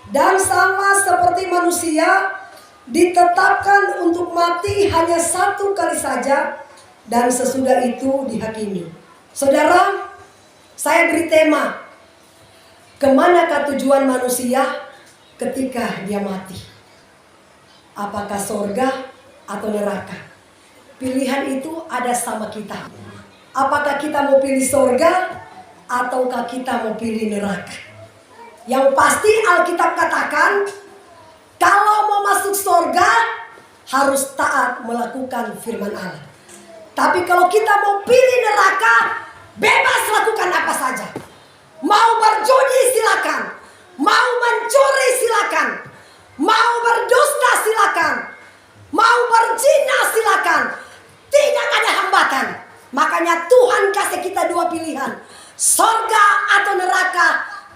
Dan sama seperti manusia ditetapkan untuk mati hanya satu kali saja, dan sesudah itu dihakimi. Saudara, saya beri tema, kemanakah tujuan manusia ketika dia mati? Apakah sorga atau neraka? Pilihan itu ada sama kita. Apakah kita mau pilih sorga ataukah kita mau pilih neraka? Yang pasti Alkitab katakan, kalau mau masuk sorga harus taat melakukan firman Allah. Tapi kalau kita mau pilih neraka, bebas lakukan apa saja. Mau berjudi silakan, mau mencuri silakan, mau berdusta silakan, mau berzina silakan. Tidak ada hambatan. Makanya Tuhan kasih kita dua pilihan, sorga atau neraka.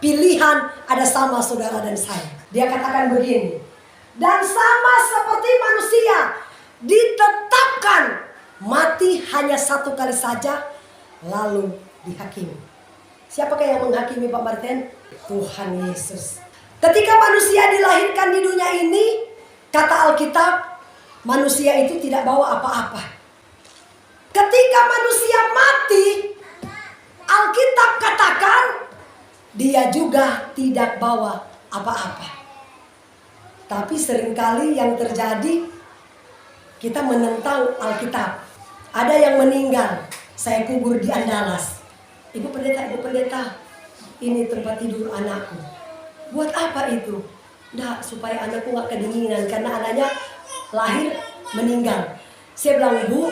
Pilihan ada sama saudara dan saya. Dia katakan begini, dan sama seperti manusia ditetapkan mati hanya satu kali saja, lalu dihakimi. Siapakah yang menghakimi Pak Martin? Tuhan Yesus. Ketika manusia dilahirkan di dunia ini, kata Alkitab, manusia itu tidak bawa apa-apa. Ketika manusia mati, Alkitab katakan dia juga tidak bawa apa-apa. Tapi seringkali yang terjadi, kita menentang Alkitab. Ada yang meninggal, saya kubur di Andalas. Ibu pendeta, ini tempat tidur anakku. Buat apa itu? Nah, supaya anakku gak kedinginan, karena anaknya lahir meninggal. Saya bilang, Bu,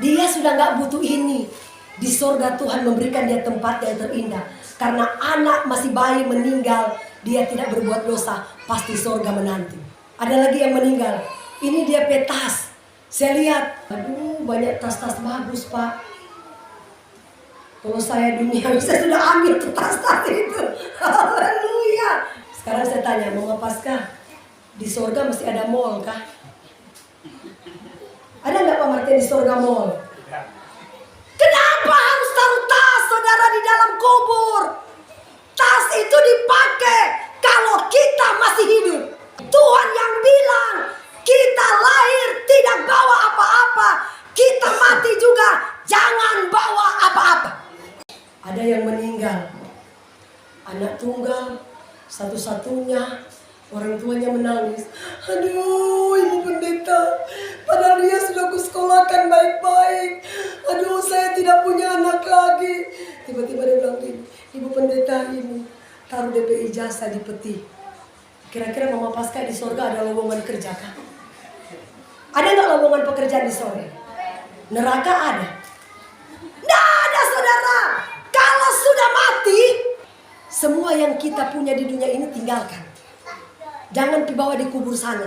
dia sudah gak butuh ini. Di sorga Tuhan memberikan dia tempat yang terindah. Karena anak masih bayi meninggal, dia tidak berbuat dosa, pasti sorga menanti. Ada lagi yang meninggal, ini dia petas. Saya lihat, aduh banyak tas-tas bagus Pak. Kalau saya dunia, saya sudah ambil tuh tas-tas itu. Haleluya. Sekarang saya tanya, Mama Pasca, di sorga masih ada mall kah? Ada nggak Pak Martin di sorga mall? Kenapa harus taruh tas saudara di dalam kubur? Tas itu dipakai kalau kita masih hidup. Tuhan yang bilang kita lahir tidak bawa apa-apa, kita mati juga jangan bawa apa-apa. Ada yang meninggal, anak tunggal, satu-satunya, orang tuanya menangis. Aduh Ibu Pendeta, padahal dia sudah kusekolahkan baik-baik. Aduh saya tidak punya anak lagi. Tiba-tiba dia bilang gini, Ibu Pendeta ini taruh DP ijazah di peti. Kira-kira Mama Pasca di sorga ada lowongan kerja kan? Ada nggak lowongan pekerjaan di sorga? Neraka ada? Nggak ada saudara. Kalau sudah mati, semua yang kita punya di dunia ini tinggalkan. Jangan dibawa di kubur sana.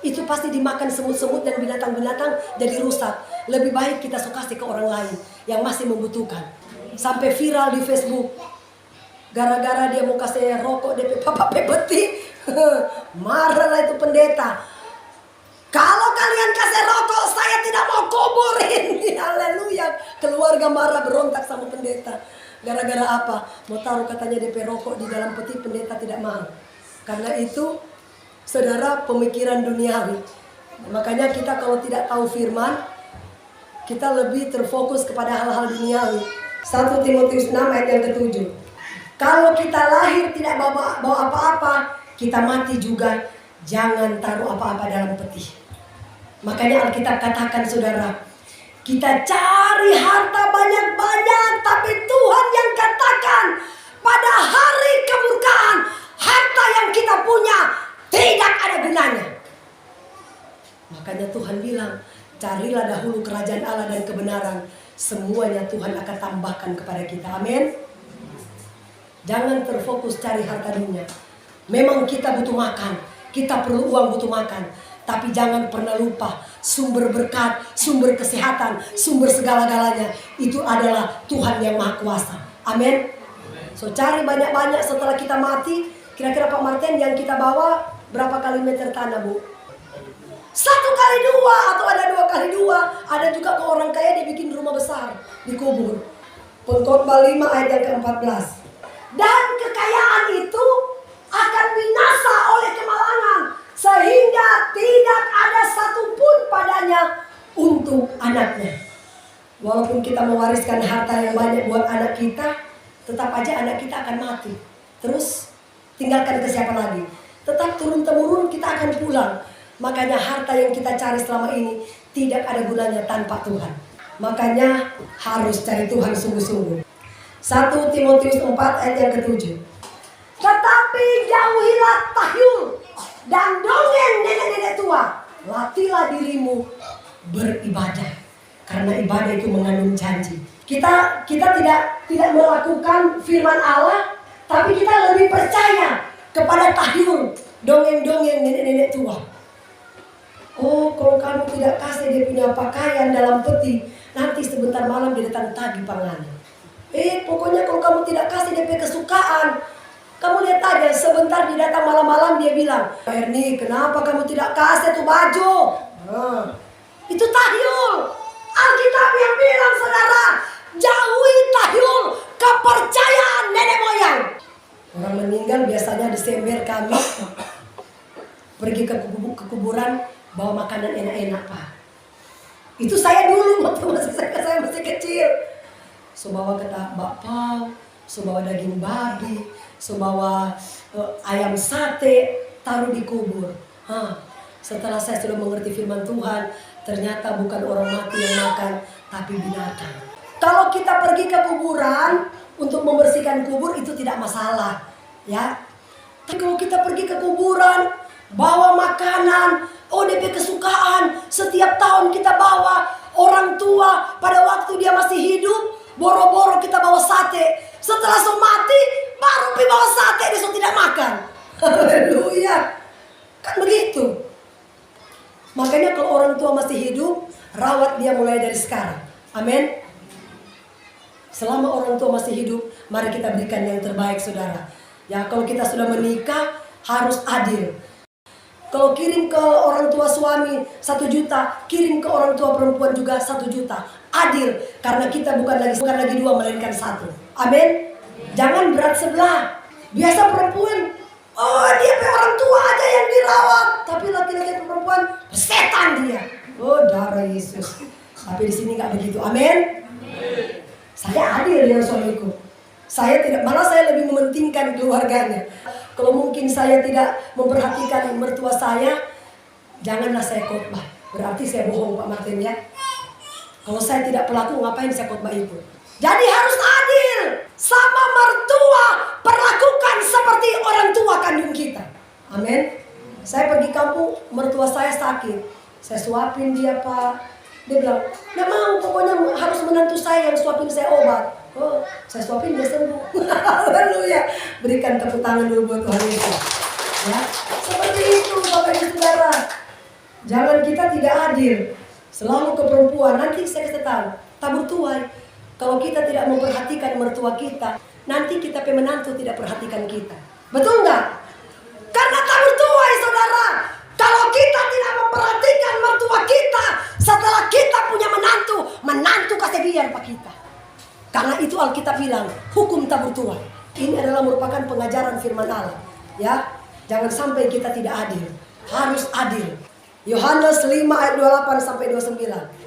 Itu pasti dimakan semut-semut dan binatang-binatang jadi rusak. Lebih baik kita kasih ke orang lain yang masih membutuhkan. Sampai viral di Facebook. Gara-gara dia mau kasih rokok DP papa pepeti. Marahlah itu pendeta. Kalau kalian kasih rokok, saya tidak mau kuburin. Haleluya. Keluarga marah berontak sama pendeta. Gara-gara apa? Mau taruh katanya DP rokok di dalam peti, pendeta tidak mau. Karena itu saudara, pemikiran duniawi. Makanya kita kalau tidak tahu firman, kita lebih terfokus kepada hal-hal duniawi. 1 Timotius 6 ayat yang ke-7. Kalau kita lahir tidak bawa apa-apa, kita mati juga jangan taruh apa-apa dalam peti. Makanya Alkitab katakan saudara, kita cari harta banyak-banyak, tapi Tuhan yang katakan pada hari kemurkaan, harta yang kita punya tidak ada gunanya. Makanya Tuhan bilang, carilah dahulu kerajaan Allah dan kebenaran, semuanya Tuhan akan tambahkan kepada kita. Amin. Jangan terfokus cari harta dunia. Memang kita butuh makan, kita perlu uang, butuh makan. Tapi jangan pernah lupa sumber berkat, sumber kesehatan, sumber segala-galanya itu adalah Tuhan yang Maha Kuasa. Amin. So cari banyak-banyak setelah kita mati. Kira-kira Pak Martin yang kita bawa berapa kali meter tanah Bu? 1 kali 2 atau ada 2 kali 2. Ada juga ke orang kaya dia bikin rumah besar di kubur. Pengkhotbah 5 ayat yang ke-14. Dan kekayaan itu akan binasa kita mewariskan harta yang banyak buat anak kita, tetap aja anak kita akan mati. Terus tinggalkan ke siapa lagi? Tetap turun-temurun kita akan pulang. Makanya harta yang kita cari selama ini tidak ada gunanya tanpa Tuhan. Makanya harus cari Tuhan sungguh-sungguh. 1 Timotius 4 ayat yang ke-7. Tetapi jauhilah tahyul dan dongeng nenek-nenek tua. Latihlah dirimu beribadah. Karena ibadah itu mengandung janji. Kita tidak melakukan firman Allah, tapi kita lebih percaya kepada tahyul, dongeng-dongeng nenek-nenek tua. Oh, kalau kamu tidak kasih dia punya pakaian dalam peti, nanti sebentar malam dia datang tagih pangannya. Pokoknya kalau kamu tidak kasih dia punya kesukaan, kamu lihat aja sebentar dia datang malam-malam dia bilang, Erni, kenapa kamu tidak kasih tuh baju? Itu tahyul. Alkitab yang bilang, saudara, jauhi tahyul, kepercayaan nenek moyang. Orang meninggal biasanya Desember kami pergi ke kuburan bawa makanan enak-enak, Pak. Itu saya dulu waktu saya masih kecil. So bawa ketak bakpao, so bawa daging babi, so bawa ayam sate, taruh di kubur. Setelah saya sudah mengerti firman Tuhan, ternyata bukan orang mati yang makan, tapi binatang. Kalau kita pergi ke kuburan untuk membersihkan kubur itu tidak masalah, ya. Tapi kalau kita pergi ke kuburan, bawa makanan, DP kesukaan, setiap tahun kita bawa. Orang tua pada waktu dia masih hidup, boro-boro kita bawa sate. Setelah so mati, baru bawa sate, dia so tidak makan. Haleluya. Kan begitu. Makanya kalau orang tua masih hidup, rawat dia mulai dari sekarang. Amin. Selama orang tua masih hidup, mari kita berikan yang terbaik, saudara. Ya, kalau kita sudah menikah, harus adil. Kalau kirim ke orang tua suami 1 juta, kirim ke orang tua perempuan juga 1 juta. Adil, karena kita bukan lagi 2, melainkan 1. Amin. Jangan berat sebelah. Biasa perempuan, dia orang tua aja yang dirawat, tapi laki-laki perempuan setan dia. Darah Yesus. Tapi di sini nggak begitu. Amin. Saya adil dengan suamiku. Malah saya lebih mementingkan keluarganya. Kalau mungkin saya tidak memperhatikan mertua saya, janganlah saya khotbah. Berarti saya bohong, Pak Martin, ya. Kalau saya tidak pelaku, ngapain saya khotbah itu? Jadi harus adil. Sama mertua, perlakukan seperti orang tua kandung kita. Amin. Saya pergi kampung, mertua saya sakit. Saya suapin dia, Pak. Dia bilang, nggak mau, pokoknya harus menantu saya yang suapin saya obat. Saya suapin dia sembuh. Haleluya. Berikan tepuk tangan dulu buat Tuhan Yesus. Ya, seperti itu Bapak Ibu Saudara. Jangan kita tidak adil. Selalu ke perempuan, nanti saya kasih tahu, tabur tuai. Kalau kita tidak memperhatikan mertua kita, nanti kita menantu tidak perhatikan kita. Betul nggak? Karena tabur tuai, saudara. Kalau kita tidak memperhatikan mertua kita, setelah kita punya menantu kasih biar Pak kita. Karena itu Alkitab bilang, hukum tabur tuai. Ini adalah merupakan pengajaran firman Allah. Ya, jangan sampai kita tidak adil. Harus adil. Yohanes 5 ayat 28 sampai 29.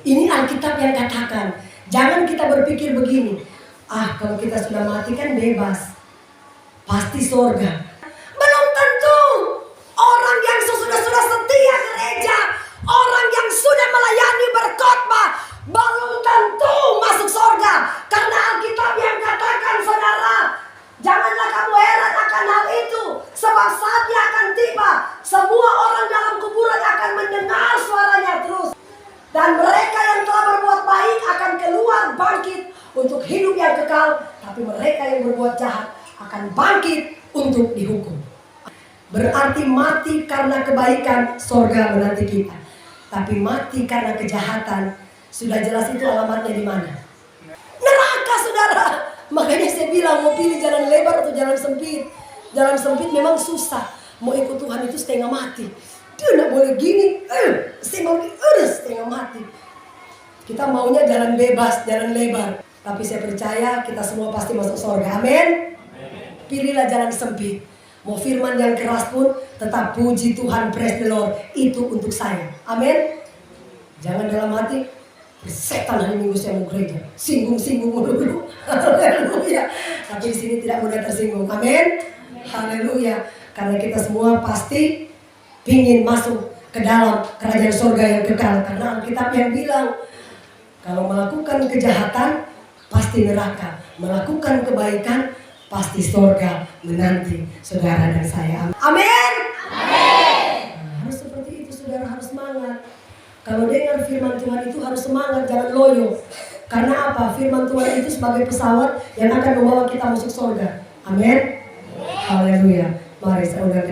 Ini Alkitab yang katakan, jangan kita berpikir begini. Kalau kita sudah mati kan bebas. Pasti surga. Belum tentu. Orang yang sudah setia gereja, orang yang sudah melayani berkhotbah, belum tentu masuk surga. Karena Alkitab yang katakan, saudara, janganlah kamu heran akan hal itu. Sebab saatnya akan tiba, semua orang dalam kuburan akan mendengar suaranya terus. Dan mereka yang telah berbuat baik akan keluar bangkit untuk hidup yang kekal. Tapi mereka yang berbuat jahat akan bangkit untuk dihukum. Berarti mati karena kebaikan, surga menanti kita. Tapi mati karena kejahatan, sudah jelas itu alamatnya di mana? Neraka, saudara. Makanya saya bilang, mau pilih jalan lebar atau jalan sempit. Jalan sempit memang susah. Mau ikut Tuhan itu setengah mati. Dia tidak boleh gini, setengah mati. Kita maunya jalan bebas, jalan lebar. Tapi saya percaya kita semua pasti masuk surga. Amin. Pilihlah jalan sempit. Mau firman yang keras pun tetap puji Tuhan, praise the Lord. Itu untuk saya. Amin. Jangan dalam hati, Setan hari Minggu saya mau gereja, singgung-singgung dulu. Haleluya. Tapi di sini tidak mudah tersinggung. Amin. Haleluya. Karena kita semua pasti ingin masuk ke dalam kerajaan surga yang kekal. Karena Alkitab yang bilang, kalau melakukan kejahatan pasti neraka, melakukan kebaikan pasti surga menanti saudara dan saya. Amin. Nah, harus seperti itu, saudara, harus semangat. Kalau dengar firman Tuhan itu harus semangat, jangan loyo. Karena apa? Firman Tuhan itu sebagai pesawat yang akan membawa kita masuk surga. Amin. Haleluya. Mari saya undang